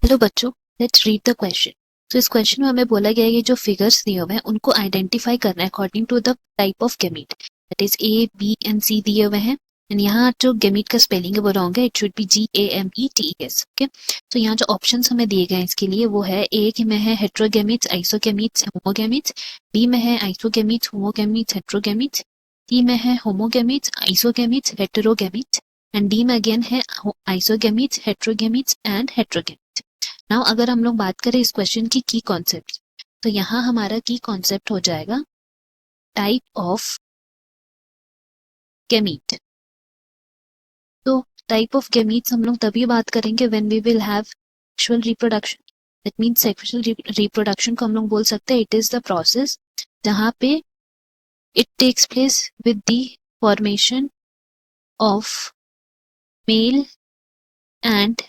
Hello बच्चों, let's read the question. तो इस क्वेश्चन में हमें बोला गया है कि जो फिगर्स दिए हुए हैं उनको आइडेंटिफाई करना है according to the type of gamete. That is A, B and C दिए हुए हैं। एंड यहाँ जो गैमीट का स्पेलिंग है वो रॉन्ग है, it should be GAMETES। Okay, तो यहाँ जो ऑप्शंस हमें दिए गए हैं इसके लिए वो है ए में है हेट्रोगैमीट्स, आइसोगैमीट्स, होमोगैमीट्स। बी में है आइसोगैमीट्स, होमोगैमीट्स, हेट्रोगैमीट्स। सी में है होमोगैमीट्स, आइसोगैमीट्स, हेटेरोगैमीट्स। एंड डी में अगेन है आइसोगैमीट्स, हेट्रोगैमीट्स एंड हेट्रोगैमीट्स। नाउ अगर हम लोग बात करें इस क्वेश्चन की कॉन्सेप्ट, तो यहाँ हमारा की कॉन्सेप्ट हो जाएगा टाइप ऑफ गैमीट। तो टाइप ऑफ गैमीट्स हम लोग तभी बात करेंगे when we will have sexual reproduction. That means sexual reproduction को हम लोग बोल सकते हैं इट इज द प्रोसेस जहाँ पे it takes place with the formation of male and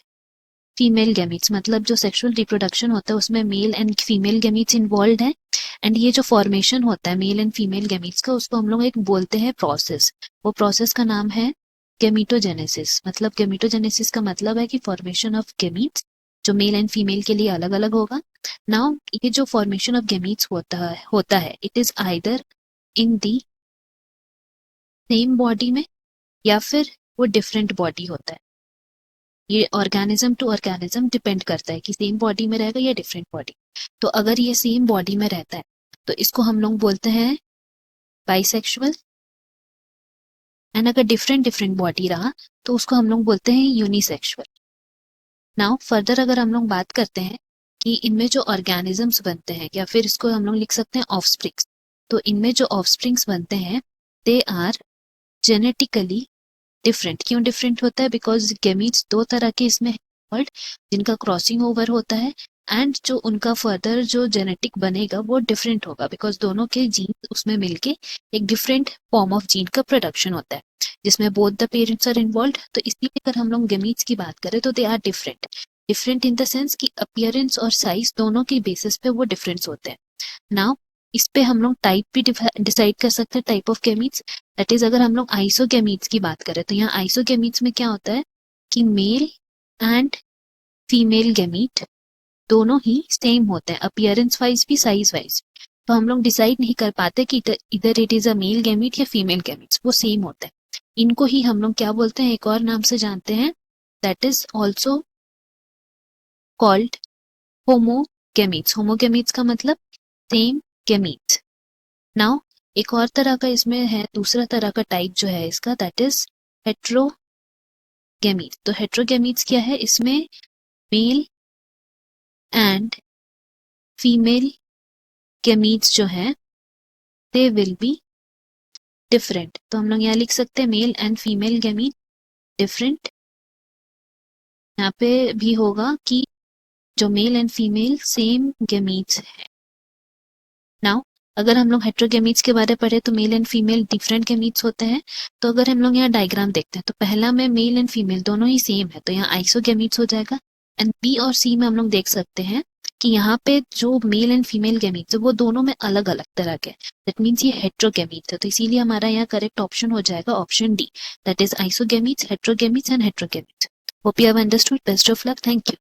female gametes. मतलब जो सेक्सुअल रिप्रोडक्शन होता है उसमें male and female gametes involve है। एंड ये जो फॉर्मेशन होता है मेल एंड फीमेल गैमीट्स का, उसको हम लोग एक बोलते हैं प्रोसेस। वो प्रोसेस का नाम है गैमीटोजेनेसिस। मतलब गैमीटोजेनेसिस का मतलब है कि फॉर्मेशन ऑफ गैमीट्स जो मेल एंड फीमेल के लिए अलग अलग होगा। नाउ ये जो फॉर्मेशन ऑफ गैमीट्स होता है it is either in the same body में या फिर वो डिफरेंट बॉडी होता है। ये ऑर्गेनिज्म टू ऑर्गेनिज्म डिपेंड करता है कि सेम बॉडी में रहेगा या डिफरेंट बॉडी। तो अगर ये सेम बॉडी में रहता है तो इसको हम लोग बोलते हैं बाइसेक्सुअल। एंड अगर डिफरेंट डिफरेंट बॉडी रहा तो उसको हम लोग बोलते हैं यूनिसेक्सुअल। नाउ फर्दर अगर हम लोग बात करते हैं कि इनमें जो ऑर्गेनिजम्स बनते हैं या फिर इसको हम लोग लिख सकते हैं ऑफस्प्रिंग्स। तो इनमें जो ऑफस्प्रिंग्स बनते हैं दे आर जेनेटिकली डिफरेंट। क्यों डिफरेंट होता है? बिकॉज गैमीट्स दो तरह के इसमें वर्ड जिनका क्रॉसिंग ओवर होता है एंड जो उनका फर्दर जो जेनेटिक बनेगा वो डिफरेंट होगा बिकॉज दोनों के जीन उसमें मिलके एक डिफरेंट फॉर्म ऑफ जीन का प्रोडक्शन होता है जिसमें both the parents are involve. तो इसलिए अगर हम लोग गैमीट्स की बात करें तो they are different. Different in the sense कि अपीयरेंस और साइज दोनों के बेसिस पे वो डिफरेंस होते हैं। नाउ इस पे हम लोग टाइप भी डिसाइड कर सकते हैं type of gametes. That is अगर हम लोग आइसोगैमीट्स की बात करें तो यहाँ आइसोगैमीट्स में क्या होता है कि मेल एंड फीमेल गैमीट दोनों ही सेम होते हैं अपीयरेंस वाइज भी साइज वाइज। तो हम लोग डिसाइड नहीं कर पाते कि इधर it is a male gamete या फीमेल गैमीट्स, वो सेम होता है। इनको ही हम लोग क्या बोलते हैं, एक और नाम से जानते हैं, दैट इज ऑल्सो कॉल्ड होमोगैमीट्स। होमोगैमीट्स का मतलब सेम गैमीट्स। नाउ एक और तरह का इसमें है, दूसरा तरह का टाइप जो है इसका दैट इज हेट्रोगैमीट्स। तो हेट्रोगैमीट्स क्या है, इसमें मेल एंड फीमेल गैमीट्स जो है दे विल बी डिफरेंट। तो हम लोग यहाँ लिख सकते हैं mail and female gamete different. यहाँ पे भी होगा कि जो mail and female same gametes है। नाउ अगर हम लोग हेट्रोगैमीट्स के बारे में पढ़े तो mail and female different gametes होते हैं। तो अगर हम लोग यहाँ डायग्राम देखते हैं तो पहला में मेल एंड फीमेल दोनों ही सेम है तो यहाँ आइसोगैमीट्स हो जाएगा। एंड बी और सी में हम लोग देख सकते हैं कि यहाँ पे जो मेल एंड फीमेल गैमीट्स है वो दोनों में अलग अलग तरह के, दैट मीन्स ये हेट्रोगैमीट्स है। तो इसीलिए हमारा यहाँ करेक्ट ऑप्शन हो जाएगा option D, that is isogametes, heterogametes and heterogametes. Hope you have understood. Best of luck. Thank you.